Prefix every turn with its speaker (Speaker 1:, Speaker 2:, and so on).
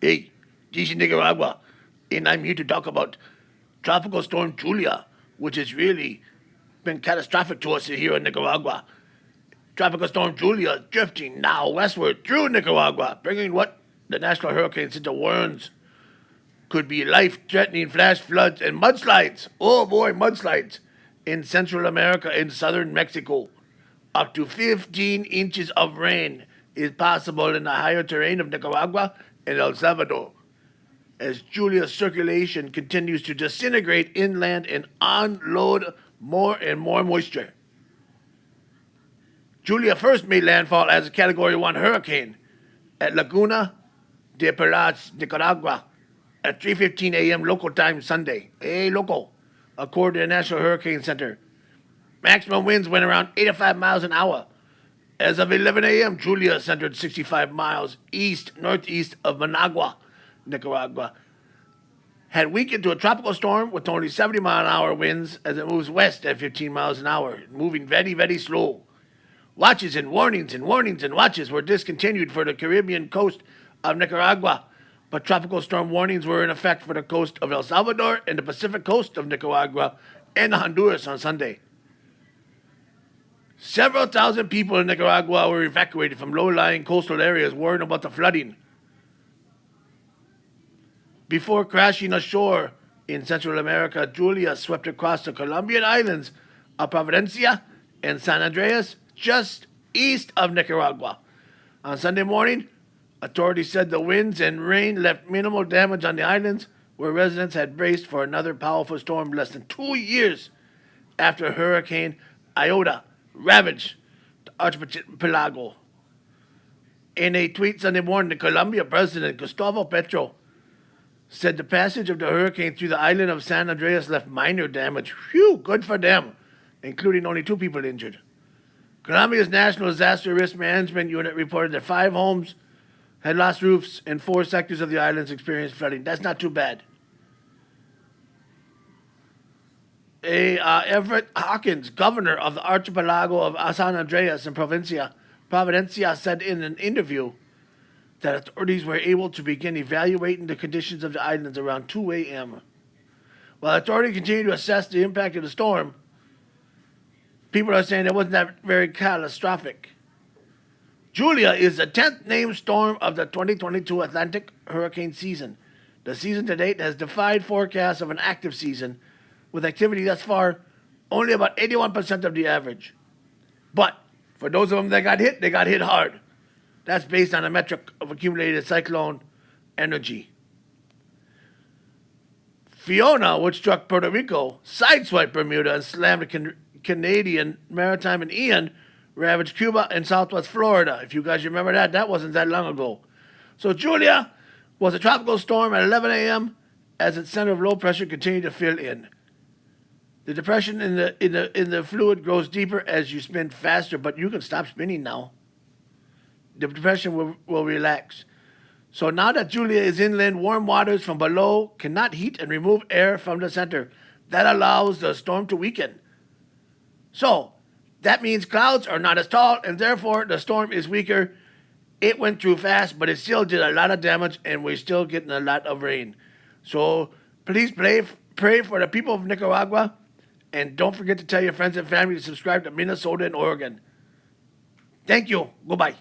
Speaker 1: Hey, this is Nicaragua, and I'm here to talk about Tropical Storm Julia, which has really been catastrophic to us here in Nicaragua. Tropical Storm Julia is drifting now westward through Nicaragua, bringing what the National Hurricane Center warns could be life-threatening flash floods and mudslides. Oh boy, mudslides in Central America and southern Mexico. Up to 15 inches of rain is possible in the higher terrain of Nicaragua and El Salvador as Julia's circulation continues to disintegrate inland and unload more and more moisture. Julia first made landfall as a Category 1 hurricane at Laguna de Perlas, Nicaragua, at 3:15 a.m. local time Sunday. Hey, local, according to the National Hurricane Center. Maximum winds went around 85 miles an hour. As of 11 a.m., Julia centered 65 miles east-northeast of Managua, Nicaragua. Had weakened to a tropical storm with only 70-mile-an-hour winds as it moves west at 15 miles an hour, moving very, very slow. Watches and warnings and warnings and watches were discontinued for the Caribbean coast of Nicaragua, but tropical storm warnings were in effect for the coast of El Salvador and the Pacific coast of Nicaragua and Honduras on Sunday. Several thousand people in Nicaragua were evacuated from low-lying coastal areas worried about the flooding before crashing ashore in Central America. Julia swept across the Colombian islands of Providencia and San Andreas, just east of Nicaragua. On Sunday morning, authorities said the winds and rain left minimal damage on the islands, where residents had braced for another powerful storm less than 2 years after Hurricane Iota ravaged the archipelago. In a tweet Sunday morning, the Colombia president, Gustavo Petro, said the passage of the hurricane through the island of San Andreas left minor damage. Phew, good for them, including only 2 people injured. Colombia's National Disaster Risk Management Unit reported that 5 homes had lost roofs and 4 sectors of the islands experienced flooding. That's not too bad. Everett Hawkins, governor of the archipelago of San Andreas and Providencia, said in an interview that authorities were able to begin evaluating the conditions of the islands around 2 a.m. While authorities continue to assess the impact of the storm, people are saying it wasn't that very catastrophic. Julia is the 10th named storm of the 2022 Atlantic hurricane season. The season to date has defied forecasts of an active season, with activity thus far only about 81% of the average. But for those of them that got hit, they got hit hard. That's based on a metric of accumulated cyclone energy. Fiona, which struck Puerto Rico, sideswiped Bermuda and slammed the Canadian maritime, and Ian ravaged Cuba and southwest Florida. If you guys remember that, that wasn't that long ago. So Julia was a tropical storm at 11 a.m. as its center of low pressure continued to fill in. The depression in the fluid grows deeper as you spin faster, but you can stop spinning now. The depression will relax. So now that Julia is inland, warm waters from below cannot heat and remove air from the center. That allows the storm to weaken. So that means clouds are not as tall, and therefore the storm is weaker. It went through fast, but it still did a lot of damage, and we're still getting a lot of rain. So please pray for the people of Nicaragua, and don't forget to tell your friends and family to subscribe to Minnesota and Oregon. Thank you. Goodbye.